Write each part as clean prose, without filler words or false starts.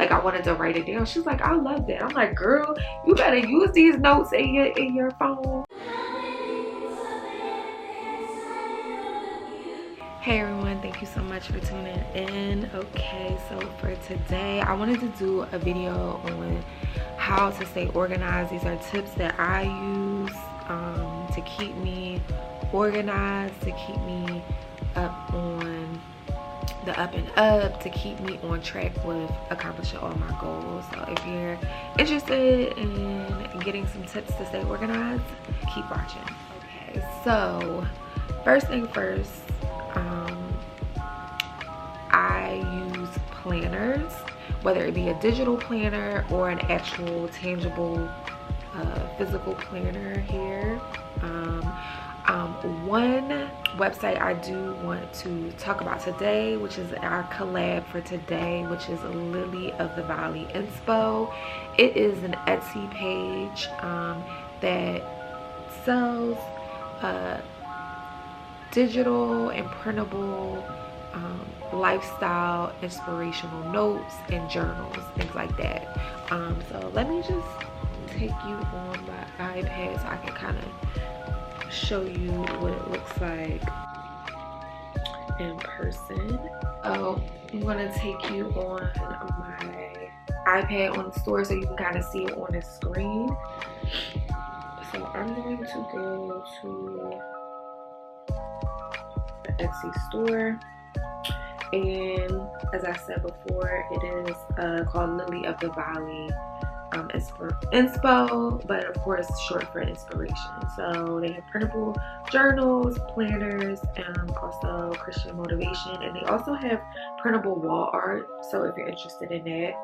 like I wanted to write it down. She's like, I love that. I'm like, girl, you better use these notes in your phone. Hey everyone, thank you so much for tuning in. Okay, so for today I wanted to do a video on how to stay organized. These are tips that I use to keep me organized, to keep me up on the up and up, to keep me on track with accomplishing all my goals. So if you're interested in getting some tips to stay organized, keep watching. Okay, so first thing first, I use planners, whether it be a digital planner or an actual tangible physical planner here. One website I do want to talk about today, which is our collab for today, which is Lily of the Valley Inspo. It is an Etsy page that sells digital and printable lifestyle inspirational notes and journals, things like that. So let me just take you on my iPad so I can kind of show you what it looks like in person. Oh, I'm gonna take you on my iPad on the store so you can kind of see it on the screen. So I'm going to go to the Etsy store, and as I said before, it is called Lily of the Valley Inspo, but of course short for inspiration. So they have printable journals, planners, and also Christian motivation, and they also have printable wall art, so if you're interested in that.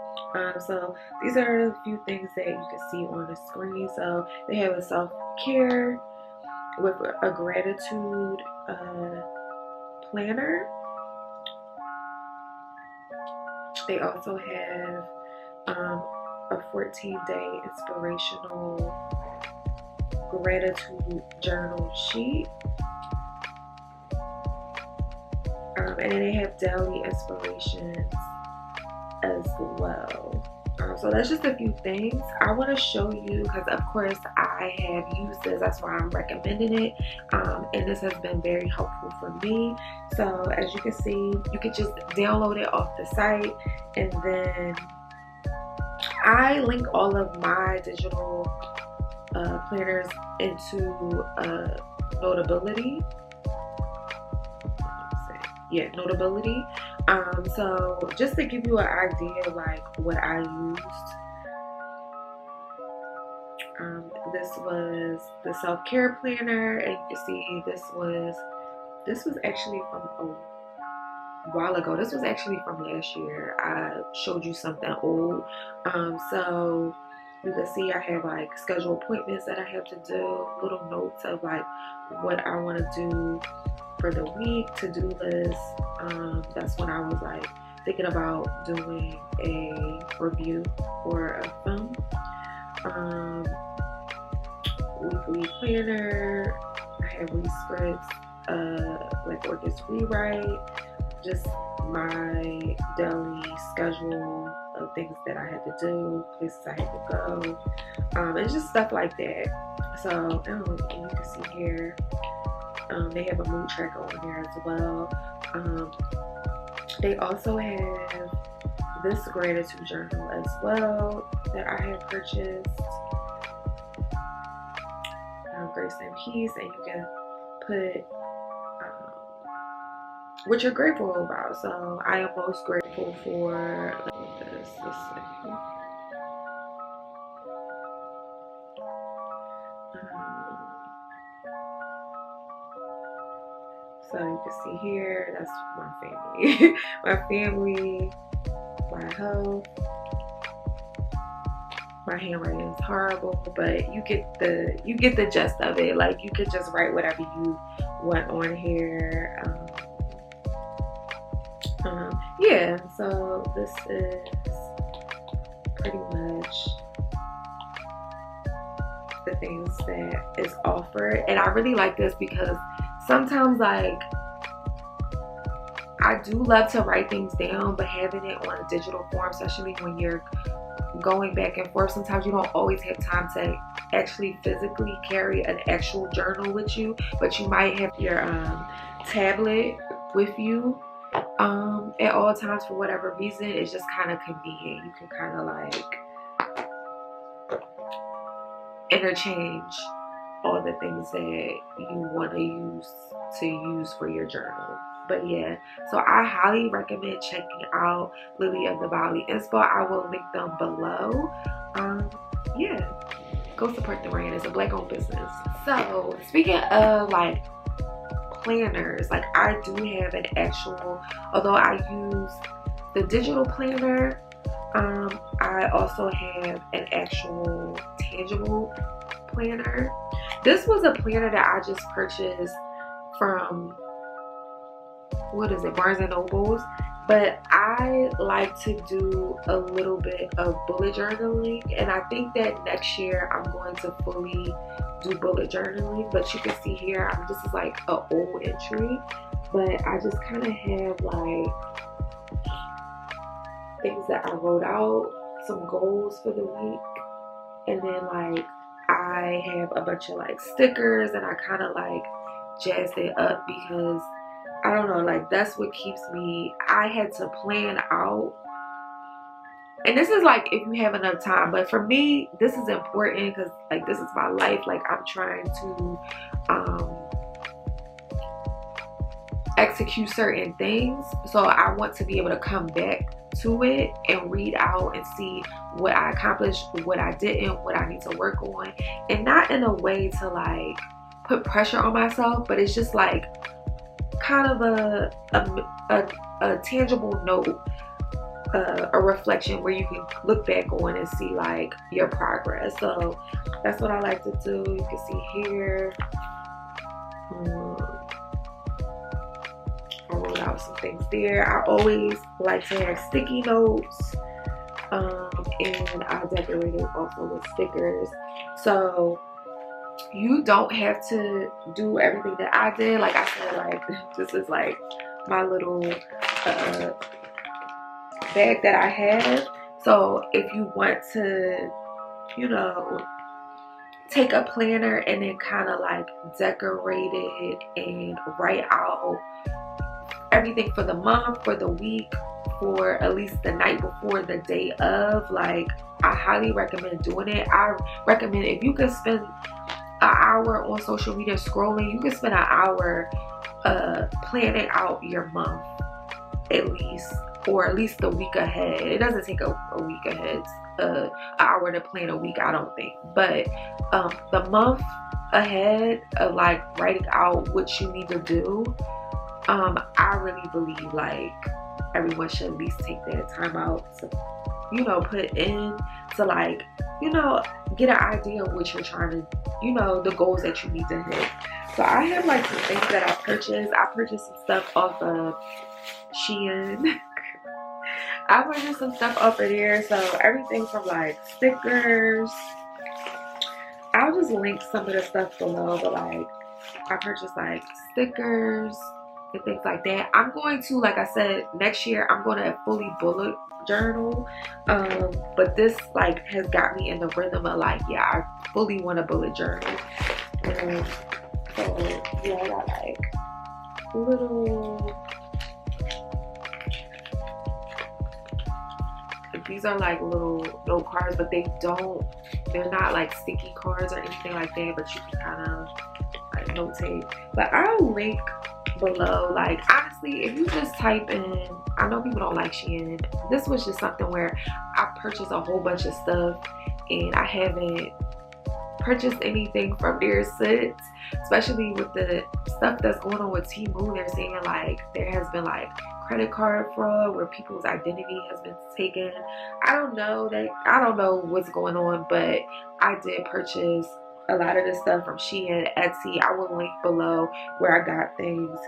So these are a few things that you can see on the screen. So they have a self-care with a gratitude planner. They also have a 14-day inspirational gratitude journal sheet. And then they have daily inspirations as well. So that's just a few things I want to show you, because of course I have used this, that's why I'm recommending it, and this has been very helpful for me. So as you can see, you can just download it off the site, and then I link all of my digital planners into Notability. Yeah, Notability. So just to give you an idea like what I used, this was the self-care planner, and you can see this was actually from a while ago. This was actually from last year. I showed you something old. So you can see I have like scheduled appointments that I have to do, little notes of like what I want to do for the week, to-do list. That's when I was like thinking about doing a review or a film. Weekly planner. I have rescripts, like Orchid's rewrite, just my daily schedule of things that I had to do, places I had to go, and just stuff like that. So you can see here, they have a mood tracker on there as well. They also have this gratitude journal as well that I have purchased, Grace and Peace, and you can put what you're grateful about. So I am most grateful for this. So you can see here, that's my family. My family, my health. My handwriting is horrible, but you get the gist of it. Like, you could just write whatever you want on here. Yeah, so this is pretty much the things that is offered, and I really like this because sometimes, like, I do love to write things down, but having it on a digital form, especially when you're going back and forth, sometimes you don't always have time to actually physically carry an actual journal with you, but you might have your tablet with you at all times for whatever reason. It's just kind of convenient. You can kind of like interchange all the things that you want to use for your journal. But yeah, so I highly recommend checking out Lily of the Valley Inspo. I will link them below. Yeah, go support the brand. It's a Black owned business. So speaking of like planners, like I do have an actual, although I use the digital planner, I also have an actual tangible planner. This was a planner that I just purchased from, what is it, Barnes and Nobles. But I like to do a little bit of bullet journaling, and I think that next year I'm going to fully do bullet journaling. But you can see here, this is like an old entry, but I just kind of have like things that I wrote out, some goals for the week, and then like I have a bunch of like stickers, and I kind of like jazzed it up because I don't know, like that's what keeps me. I had to plan out, and this is like if you have enough time, but for me this is important because like this is my life. Like I'm trying to execute certain things, so I want to be able to come back to it and read out and see what I accomplished, what I didn't, what I need to work on, and not in a way to like put pressure on myself, but it's just like kind of a tangible note, a reflection where you can look back on and see like your progress. So that's what I like to do. You can see here, I wrote out some things there. I always like to have sticky notes, and I decorated also with stickers. So you don't have to do everything that I did. Like I said, like this is like my little bag that I have. So if you want to, you know, take a planner and then kind of like decorate it and write out everything for the month, for the week, for at least the night before, the day of, like I highly recommend doing it. I recommend if you can spend an hour on social media scrolling, you can spend an hour planning out your month at least, or at least the week ahead. It doesn't take a week ahead, an hour to plan a week, I don't think, but the month ahead of like writing out what you need to do, I really believe like everyone should at least take that time out to, you know, put in to like, you know, get an idea of what you're trying to, you know, the goals that you need to hit. So I have like some things that I purchased. I purchased some stuff off of Shein. I purchased some stuff off of there. So everything from like stickers. I'll just link some of the stuff below, but like I purchased like stickers and things like that. I'm going to, like I said, next year I'm going to fully bullet journal, but this like has got me in the rhythm of like, yeah, I fully want a bullet journal. So yeah, I got like little, these are like little note cards, but they're not like sticky cards or anything like that, but you can kind of like notate. But I'll link below. Like honestly, if you just type in, I know people don't like Shein, this was just something where I purchased a whole bunch of stuff and I haven't purchased anything from there since, especially with the stuff that's going on with Temu. They're saying like there has been like credit card fraud where people's identity has been taken. I don't know what's going on, but I did purchase a lot of this stuff from Shein, Etsy. I will link below where I got things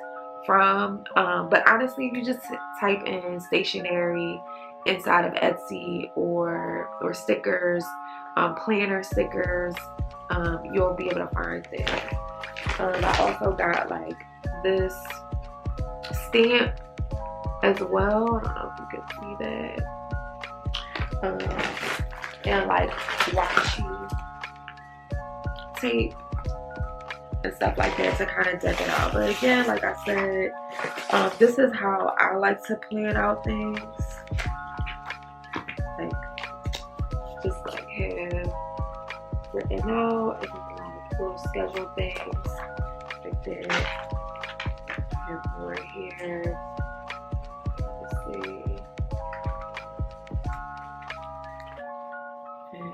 from. But honestly, if you just type in stationery inside of Etsy or stickers, planner stickers, you'll be able to find things. I also got like this stamp as well. I don't know if you can see that. And like washi tape and stuff like that to kind of deck it out. But again, like I said, this is how I like to plan out things. Like, just like have written out and like little schedule things like that. Have more here. Let's see. And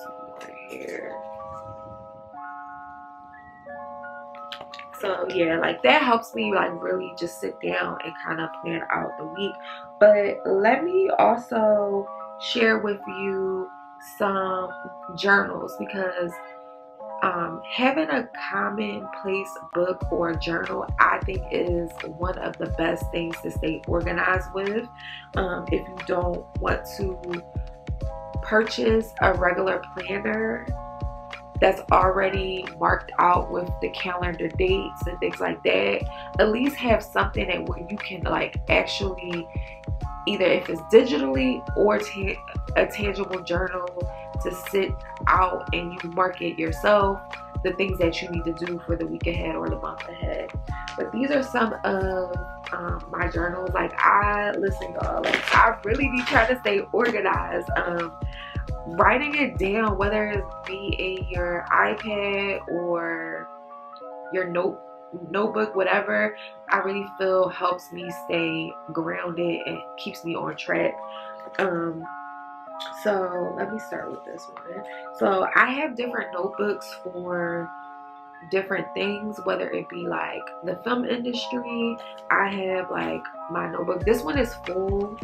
some more here. So yeah, like that helps me like really just sit down and kind of plan out the week. But let me also share with you some journals, because having a commonplace book or journal, I think, is one of the best things to stay organized with. If you don't want to purchase a regular planner that's already marked out with the calendar dates and things like that, at least have something that where you can like actually, either if it's digitally or a tangible journal, to sit out and you mark it yourself, the things that you need to do for the week ahead or the month ahead. But these are some of my journals. Like, listen y'all, like I really be trying to stay organized. Writing it down, whether it be in your iPad or your notebook, whatever, I really feel helps me stay grounded and keeps me on track. So let me start with this one. So I have different notebooks for different things, whether it be like the film industry. I have like my notebook. This one is full.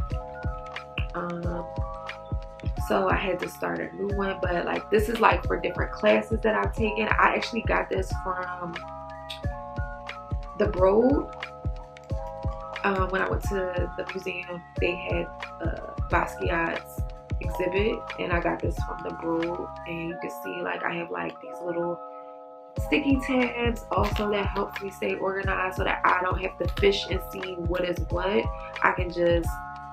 So I had to start a new one, but like this is like for different classes that I've taken. I actually got this from the Broad. When I went to the museum, they had Basquiat's exhibit, and I got this from the Broad. And you can see like I have like these little sticky tabs also that helps me stay organized, so that I don't have to fish and see what is what.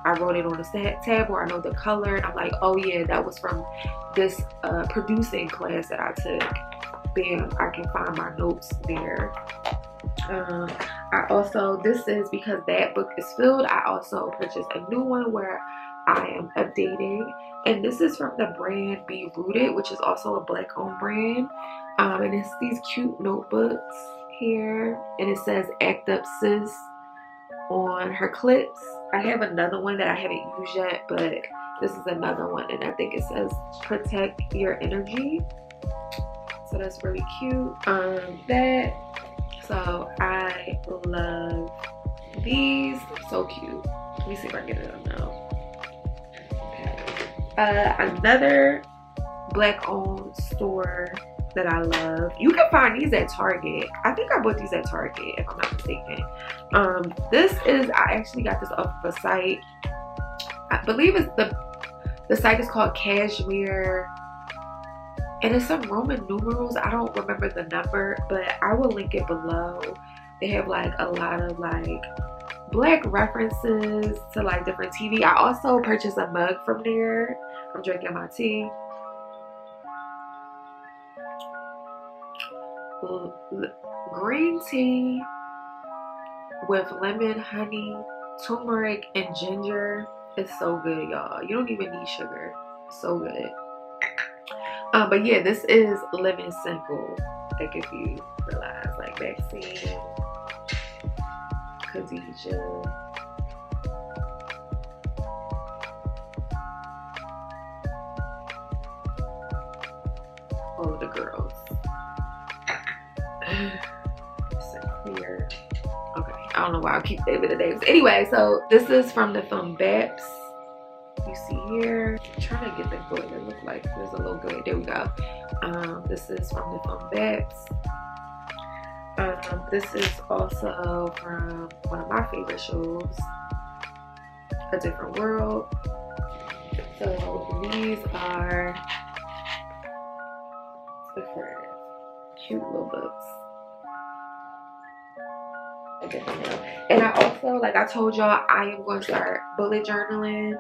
I wrote it on a tab where I know the color, and I'm like, oh yeah, that was from this producing class that I took. Bam, I can find my notes there. I also, this is because that book is filled, I also purchased a new one where I am updating, and this is from the brand Be Rooted, which is also a black owned brand. And it's these cute notebooks here, and it says "Act Up Sis" on her clips. I have another one that I haven't used yet, but this is another one, and I think it says "Protect Your Energy." So that's really cute. So I love these. So cute. Let me see if I can get it up now. Okay. Another black owned store that I love. You can find these at Target. I think I bought these at Target, if I'm not mistaken. This is, I actually got this off of a site. I believe it's the site is called Kashmir, and it's some Roman numerals. I don't remember the number, but I will link it below. They have like a lot of like black references to like different TV. I also purchased a mug from there. I'm drinking my tea. Green tea with lemon, honey, turmeric, and ginger. It's so good, y'all. You don't even need sugar. It's so good. But yeah, this is Living Simple. Like, if you realize, like Maxine, Khadijah, all of the girls. Clear. Okay, I don't know why I keep naming the names. Anyway, so this is from the film BAPS. You see here, I'm trying to get the book. It looks like there's a little good. There we go. This is from the film BAPS. This is also from one of my favorite shows, A Different World. So these are different cute little books. And I also, like I told y'all, I am going to start bullet journaling.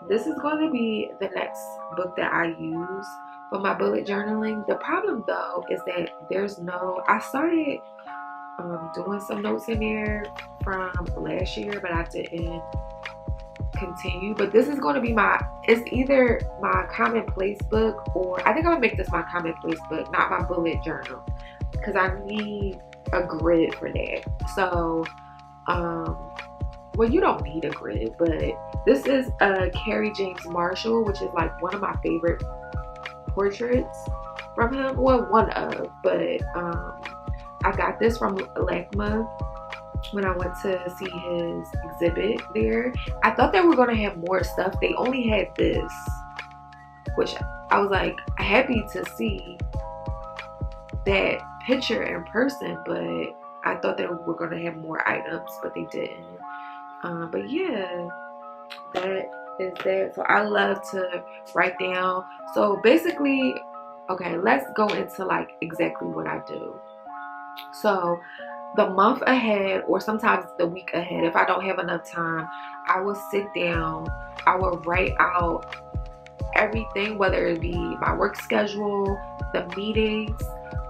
This is going to be the next book that I use for my bullet journaling. The problem though is that there's no, I started doing some notes in there from last year, but I didn't continue. But this is going to be my, it's either my commonplace book, or I think I'm gonna make this my commonplace book, not my bullet journal, because I need a grid for that. So well, you don't need a grid, but this is a Carrie James Marshall, which is like one of my favorite portraits from him. Well, one of, but I got this from LACMA when I went to see his exhibit there. I thought they were gonna have more stuff. They only had this, which I was like happy to see that picture in person, but I thought they were gonna have more items, but they didn't. But yeah, that is that. So I love to write down. So basically, okay, let's go into like exactly what I do. So the month ahead, or sometimes the week ahead, if I don't have enough time, I will sit down, I will write out everything, whether it be my work schedule, the meetings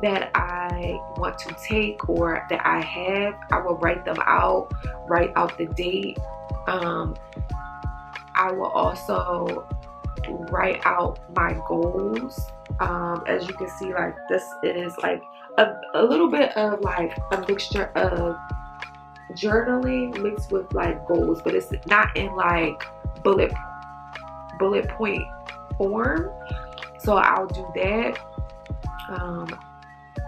that I want to take or that I have. I will write them out, write out the date. I will also write out my goals. As you can see, like this is like a little bit of like a mixture of journaling mixed with like goals, but it's not in like bullet point form. So I'll do that.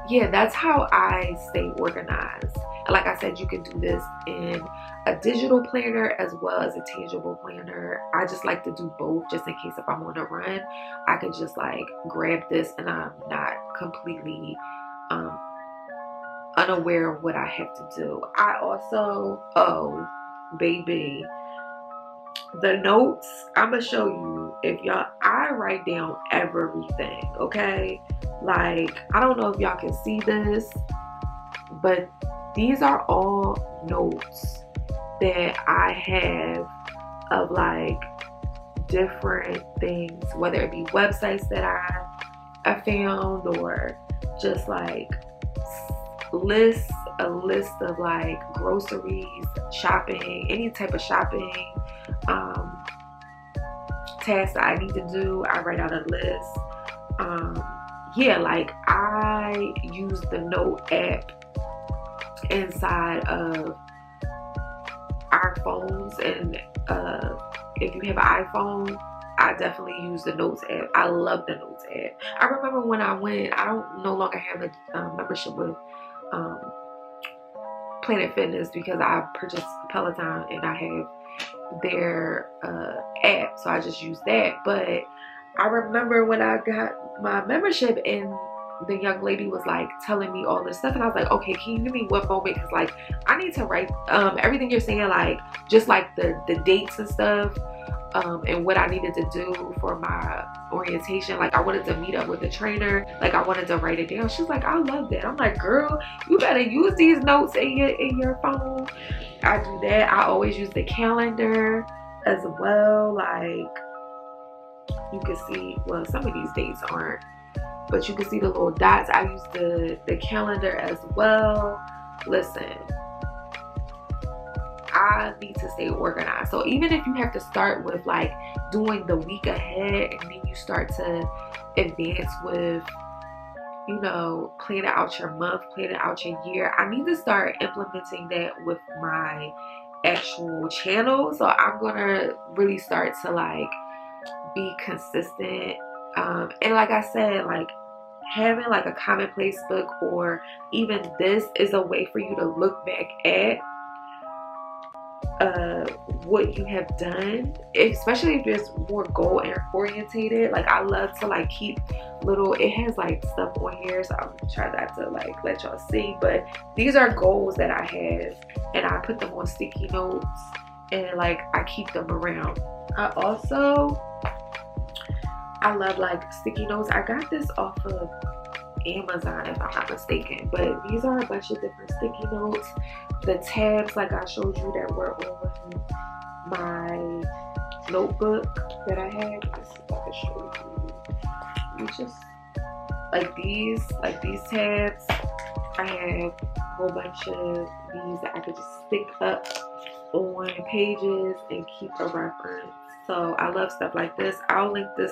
Yeah, that's how I stay organized. And like I said, you can do this in a digital planner as well as a tangible planner. I just like to do both, just in case if I'm on a run, I could just like grab this and I'm not completely unaware of what I have to do. I also, oh baby, the notes, I'm gonna show you, if y'all, I write down everything, okay? Like, I don't know if y'all can see this, but these are all notes that I have of like different things, whether it be websites that I found, or just like a list of like groceries, shopping, any type of shopping tasks that I need to do. I write out a list. Yeah, like I use the note app inside of our phones, and if you have an iPhone, I definitely use the Notes app. I love the Notes app. I remember when I went, I don't no longer have a membership with Planet Fitness because I purchased Peloton and I have their app, so I just use that. But I remember when I got my membership and the young lady was like telling me all this stuff, and I was like, okay, can you give me one moment, because like I need to write everything you're saying, like just like the dates and stuff, and what I needed to do for my orientation. Like I wanted to meet up with the trainer, like I wanted to write it down. She's like, I love that. I'm like, girl, you better use these notes in your phone. I do that. I always use the calendar as well. Like you can see, well, some of these dates aren't, but you can see the little dots. I use the calendar as well. Listen, I need to stay organized. So even if you have to start with like doing the week ahead, and then you start to advance with, you know, planning out your month, planning out your year, I need to start implementing that with my actual channel. So I'm gonna really start to like be consistent. And like I said, like having like a commonplace book, or even this, is a way for you to look back at what you have done, especially if it's more goal orientated. Like I love to like keep little, it has like stuff on here, so I'm trying not to like let y'all see, but these are goals that I have, and I put them on sticky notes, and like I keep them around. I love like sticky notes. I got this off of Amazon if I'm not mistaken. But these are a bunch of different sticky notes. The tabs, like I showed you, that were on my notebook that I had. Let's see if I can show you. You just like these tabs. I have a whole bunch of these that I could just stick up on pages and keep a reference. So I love stuff like this. I'll link this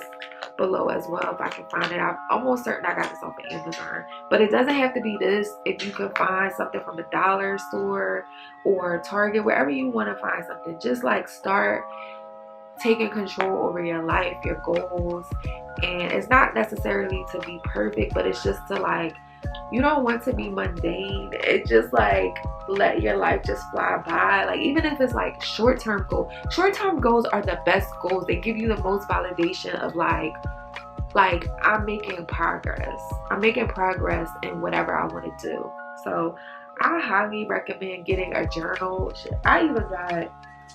below as well if I can find it. I'm almost certain I got this off of Amazon, but it doesn't have to be this. If you can find something from a dollar store or Target, wherever you want to find something, just like start taking control over your life, your goals. And it's not necessarily to be perfect, but it's just to like, you don't want to be mundane. It's just like let your life just fly by. Like even if it's like short-term goals are the best goals. They give you the most validation of like I'm making progress in whatever I want to do. So I highly recommend getting a journal. I even got,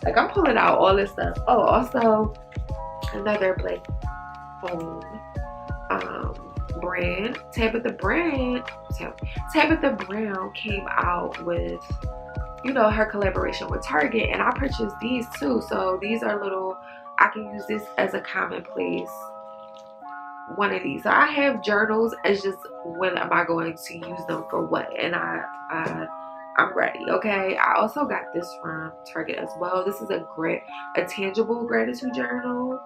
like, I'm pulling out all this stuff. Oh, also another Black owned brand, Tabitha Brown came out with, you know, her collaboration with Target, and I purchased these too. So these are little, I can use this as a commonplace one of these. So I have journals. It's just when am I going to use them for what, and I'm ready. Okay, I also got this from Target as well. This is a tangible gratitude journal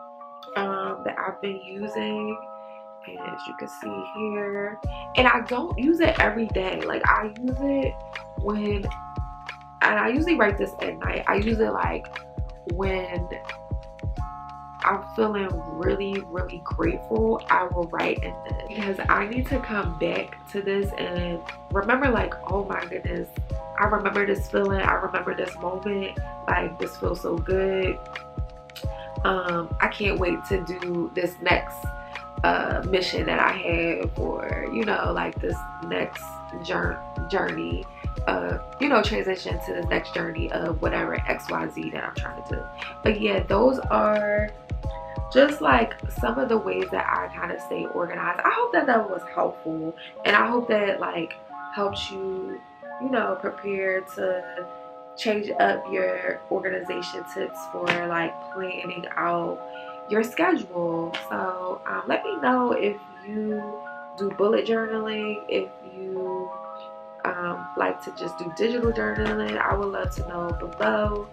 that I've been using, and as you can see here, and I don't use it every day. Like I use it when, and I usually write this at night. I use it like when I'm feeling really, really grateful, I will write in this, because I need to come back to this and remember, like, oh my goodness, I remember this feeling, I remember this moment, like this feels so good. I can't wait to do this next mission that I have, or, you know, like this next journey, you know, transition to the next journey of whatever XYZ that I'm trying to do. But yeah, those are just like some of the ways that I kind of stay organized. I hope that was helpful, and I hope that like helps you, you know, prepare to change up your organization tips for like planning out your schedule. So let me know if you do bullet journaling, if you like to just do digital journaling. I would love to know below.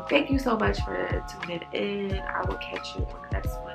Thank you so much for tuning in. I will catch you on the next one.